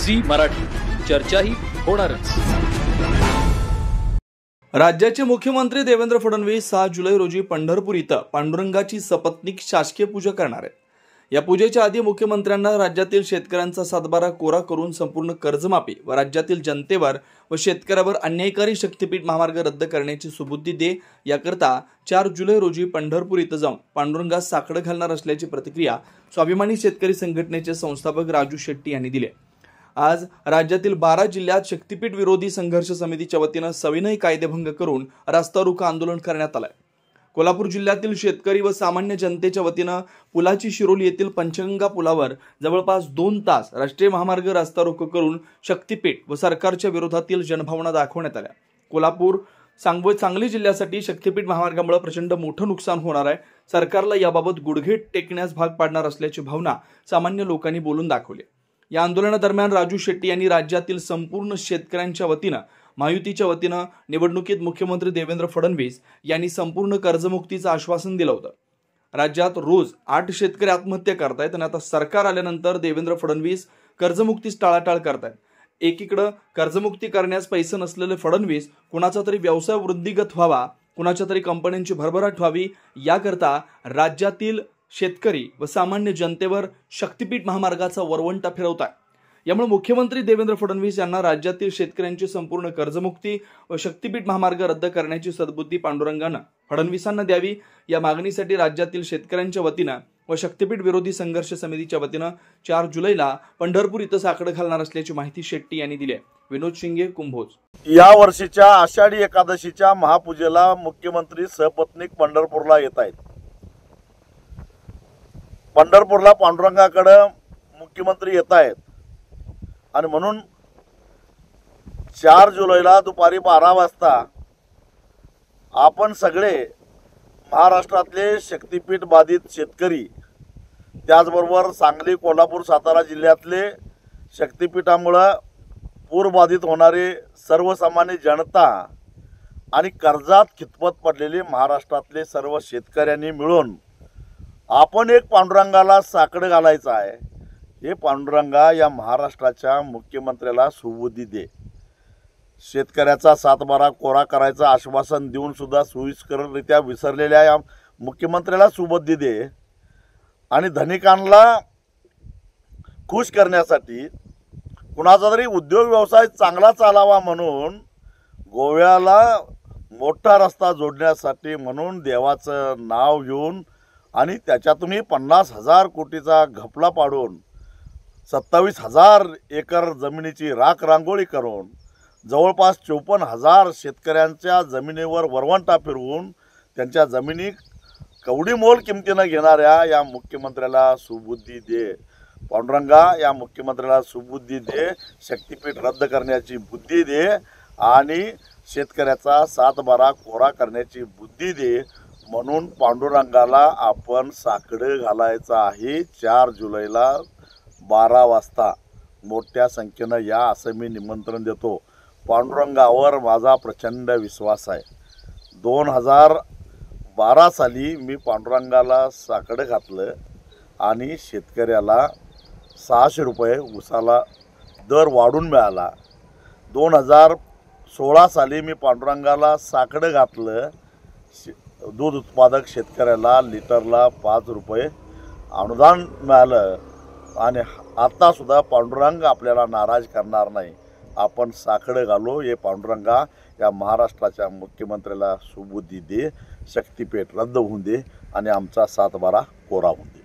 Zee Marathi, चर्चाही होणारच। राज्याचे मुख्यमंत्री देवेंद्र फडणवीस 6 जुलै रोजी पंढरपूर इथं पांडुरंगाची सपत्नीक शासकीय पूजा करणार आहेत। या पूजेच्या आधी मुख्यमंत्र्यांना राज्यातील शेतकऱ्यांचा सातबारा कोरा करून संपूर्ण कर्जमाफी व राज्यातील जनतेवर व शेतकऱ्यावर अन्यायकारी शक्तीपीठ महामार्ग रद्द करण्याची सुबुद्धी दे याकरता 4 जुलै रोजी पंढरपूर इथं जाऊन पांडुरंगास साकडं घालणार असल्याची प्रतिक्रिया स्वाभिमानी शेतकरी संघटनेचे संस्थापक राजू शेट्टी यांनी दिली। आज राज्यातील 12 जिल्ह्यात शक्तीपीठ विरोधी संघर्ष समितीच्या वतीनं सविनय कायदेभंग करून रास्ता रोको आंदोलन करण्यात आलंय। कोल्हापूर जिल्ह्यातील शेतकरी व सामान्य जनतेच्या वतीनं पुलाची शिरोली येथील पंचगंगा पुलावर जवळपास 2 तास राष्ट्रीय महामार्ग रास्ता रोको करून शक्तीपीठ व सरकारच्या विरोधातील जनभावना दाखवण्यात आल्या। कोल्हापूर सांगली जिल्ह्यासाठी शक्तीपीठ महामार्गामुळे प्रचंड मोठं नुकसान होणार आहे। सरकारला याबाबत गुडघे टेकण्यास भाग पाडणार असल्याची भावना सामान्य लोकांनी बोलून दाखवली। या आंदोलनादरम्यान राजू शेट्टी यांनी राज्यातील संपूर्ण शेतकऱ्यांच्या वतीनं महायुतीच्या वतीनं निवडणुकीत मुख्यमंत्री देवेंद्र फडणवीस यांनी संपूर्ण कर्जमुक्तीचं आश्वासन दिलं होतं। राज्यात रोज 8 शेतकरी आत्महत्या करतायत आणि आता सरकार आल्यानंतर देवेंद्र फडणवीस कर्जमुक्तीस टाळाटाळ करतायत। एकीकडे कर्जमुक्ती करण्यास पैसे नसलेले फडणवीस कुणाचा तरी व्यवसाय वृद्धिगत व्हावा, कुणाच्या तरी कंपन्यांची भरभराट व्हावी याकरता राज्यातील शेतकरी व सामान्य जनतेवर शक्तीपीठ महामार्गाचा वरवंटा फिरवत आहे। यामुळे मुख्यमंत्री देवेंद्र फडणवीस यांना राज्यातील शेतकऱ्यांची संपूर्ण कर्जमुक्ती व शक्तीपीठ महामार्ग रद्द करण्याची सद्बुद्धी पांडुरंगानं फडणवीसांना द्यावी या मागणीसाठी राज्यातील शेतकऱ्यांच्या वतीनं व शक्तीपीठ विरोधी संघर्ष समितीच्या वतीनं 4 जुलैला पंढरपूर इथं साकडं घालणार असल्याची माहिती शेट्टी यांनी दिली आहे। विनोद शिंगे, कुंभोज। या वर्षीच्या आषाढी एकादशीच्या महापूजेला मुख्यमंत्री सपत्नीक पंढरपूरला येत आहेत। पंढरपूरला पांडुरंगाकडे मुख्यमंत्री येत आहेत आणि म्हणून 4 जुलैला दुपारी 12 वाजता आपण सगळे महाराष्ट्रातले शक्तीपीठ बाधित शेतकरी, त्याचबरोबर सांगली, कोल्हापूर, सातारा जिल्ह्यातले शक्तीपीठामुळे पूरबाधित होणारे सर्वसामान्य जनता आणि कर्जात खितपत पडलेले महाराष्ट्रातले सर्व शेतकऱ्यांनी मिळून आपण एक पांडुरंगाला साकडं घालायचं आहे। हे पांडुरंगा या महाराष्ट्राच्या मुख्यमंत्र्याला सुबुद्धी दे। शेतकऱ्याचा सातबारा कोरा करायचं आश्वासन देऊन सुद्धा सोयीस्कररित्या विसरलेल्या या मुख्यमंत्र्याला सुबुद्धी दे आणि धनिकांना खुश करण्यासाठी कुणाचा तरी उद्योग व्यवसाय चांगला चालावा म्हणून गोव्याला मोठा रस्ता जोडण्यासाठी म्हणून देवाचं नाव घेऊन आणि त्याच्यातूनही 50,000 कोटीचा घपला पाडून 27,000 एकर जमिनीची राख रांगोळी करून जवळपास 54,000 शेतकऱ्यांच्या जमिनीवर वरवंटा फिरवून त्यांच्या जमिनी कवडी मोल किमतीनं घेणाऱ्या या मुख्यमंत्र्याला सुबुद्धी दे। पांडुरंगा या मुख्यमंत्र्याला सुबुद्धी दे, शक्तीपीठ रद्द करण्याची बुद्धी दे आणि शेतकऱ्याचा सातबारा कोरा करण्याची बुद्धी दे। म्हणून पांडुरंगाला आपण साकडं घालायचं आहे। 4 जुलैला 12 वाजता मोठ्या संख्येनं या असं मी निमंत्रण देतो। पांडुरंगावर माझा प्रचंड विश्वास आहे। 2012 साली मी पांडुरंगाला साकडं घातलं आणि शेतकऱ्याला 600 रुपये उसाला दर वाढून मिळाला। 2016 साली मी पांडुरंगाला साकडं घातलं, दूध उत्पादक शेतकऱ्याला लिटरला 5 रुपये अनुदान मिळालं आणि आता सुद्धा पांडुरंग आपल्याला नाराज करणार नाही। आपण साकडं घालू, हे पांडुरंगा या महाराष्ट्राच्या मुख्यमंत्र्याला सुबुद्धी दे, शक्तीपीठ रद्द होऊन दे आणि आमचा सातबारा कोरा होऊन दे।